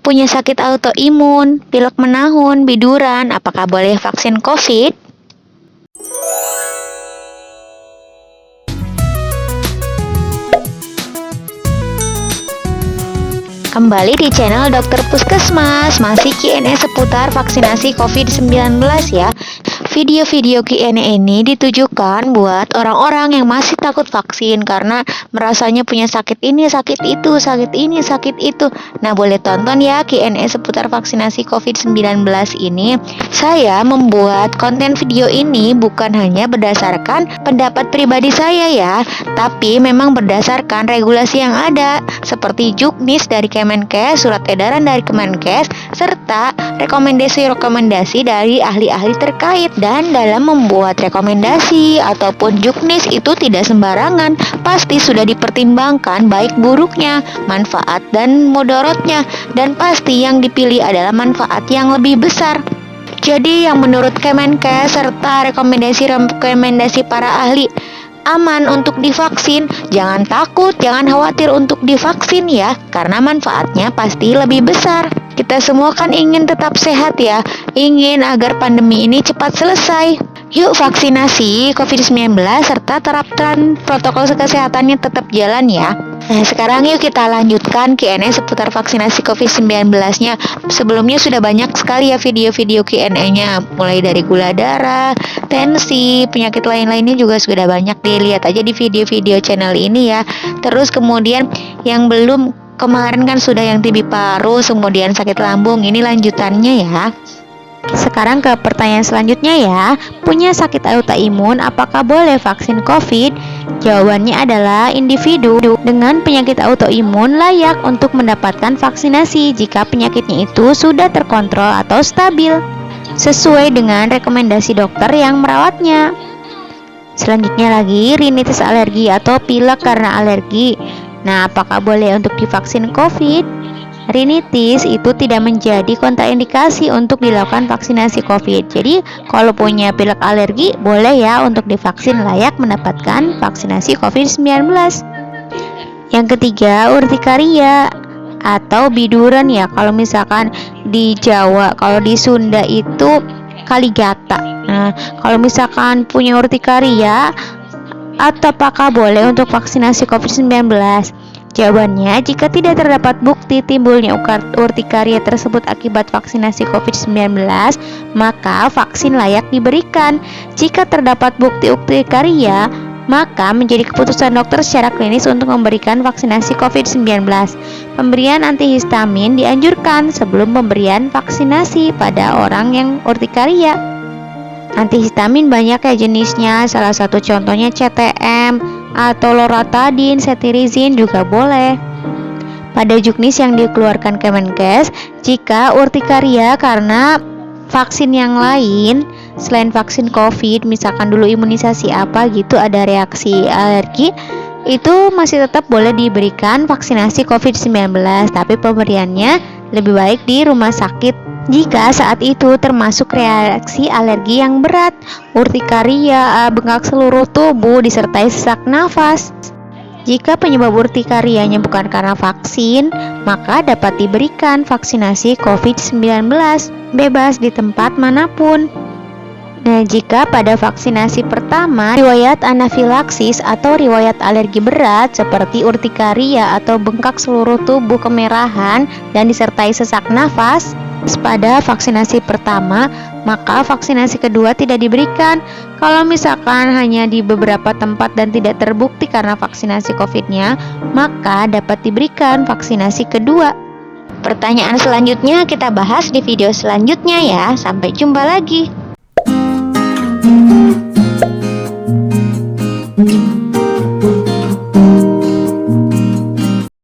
punya sakit autoimun, pilek menahun, biduran, apakah boleh vaksin COVID? Kembali di channel Dokter Puskesmas, masih Q&A seputar vaksinasi COVID-19 ya. Video-video Q&A ini ditujukan buat orang-orang yang masih takut vaksin karena merasanya punya sakit ini, sakit itu, sakit ini, sakit itu. Nah, boleh tonton ya Q&A seputar vaksinasi COVID-19 ini. Saya membuat konten video ini bukan hanya berdasarkan pendapat pribadi saya ya, tapi memang berdasarkan regulasi yang ada seperti Juknis dari Kemenkes, surat edaran dari Kemenkes, serta rekomendasi-rekomendasi dari ahli-ahli terkait. Dan dalam membuat rekomendasi ataupun Juknis itu tidak sembarangan, pasti sudah dipertimbangkan baik buruknya, manfaat dan mudaratnya, dan pasti yang dipilih adalah manfaat yang lebih besar. Jadi yang menurut Kemenkes serta rekomendasi para ahli aman untuk divaksin, jangan takut, jangan khawatir untuk divaksin ya, karena manfaatnya pasti lebih besar. Kita semua kan ingin tetap sehat ya, ingin agar pandemi ini cepat selesai. Yuk vaksinasi COVID-19 serta terapkan protokol kesehatannya tetap jalan ya. Nah, sekarang yuk kita lanjutkan Q&A seputar vaksinasi COVID-19-nya. Sebelumnya sudah banyak sekali ya video-video Q&A-nya, mulai dari gula darah, tensi, penyakit lain-lainnya juga sudah banyak. Dilihat aja di video-video channel ini ya. Terus kemudian yang belum, kemarin kan sudah yang TB paru, kemudian sakit lambung, ini lanjutannya ya. Sekarang ke pertanyaan selanjutnya ya. Punya sakit autoimun, apakah boleh vaksin COVID? Jawabannya adalah individu dengan penyakit autoimun layak untuk mendapatkan vaksinasi jika penyakitnya itu sudah terkontrol atau stabil sesuai dengan rekomendasi dokter yang merawatnya. Selanjutnya lagi, rinitis alergi atau pilek karena alergi. Nah, apakah boleh untuk divaksin COVID? Rinitis itu tidak menjadi kontraindikasi untuk dilakukan vaksinasi COVID. Jadi, kalau punya pilek alergi, boleh ya untuk divaksin, layak mendapatkan vaksinasi COVID-19. Yang ketiga, urtikaria atau biduran ya. Kalau misalkan di Jawa, kalau di Sunda itu kaligata. Nah, kalau misalkan punya urtikaria, apakah boleh untuk vaksinasi COVID-19? Jawabannya, jika tidak terdapat bukti timbulnya urtikaria tersebut akibat vaksinasi COVID-19, maka vaksin layak diberikan. Jika terdapat bukti urtikaria, maka menjadi keputusan dokter secara klinis untuk memberikan vaksinasi COVID-19. Pemberian antihistamin dianjurkan sebelum pemberian vaksinasi pada orang yang urtikaria. Antihistamin banyak ya jenisnya, salah satu contohnya CTM atau loratadin, cetirizine juga boleh. Pada Juknis yang dikeluarkan Kemenkes, jika urtikaria karena vaksin yang lain selain vaksin COVID, misalkan dulu imunisasi apa gitu ada reaksi alergi, itu masih tetap boleh diberikan vaksinasi COVID-19, tapi pemberiannya lebih baik di rumah sakit jika saat itu termasuk reaksi alergi yang berat, urtikaria, bengkak seluruh tubuh, disertai sesak nafas. Jika penyebab urtikarianya bukan karena vaksin, maka dapat diberikan vaksinasi COVID-19 bebas di tempat manapun. Nah, jika pada vaksinasi pertama riwayat anafilaksis atau riwayat alergi berat seperti urtikaria atau bengkak seluruh tubuh kemerahan dan disertai sesak nafas pada vaksinasi pertama, maka vaksinasi kedua tidak diberikan. Kalau misalkan hanya di beberapa tempat dan tidak terbukti karena vaksinasi COVID-nya, maka dapat diberikan vaksinasi kedua. Pertanyaan selanjutnya kita bahas di video selanjutnya ya. Sampai jumpa lagi.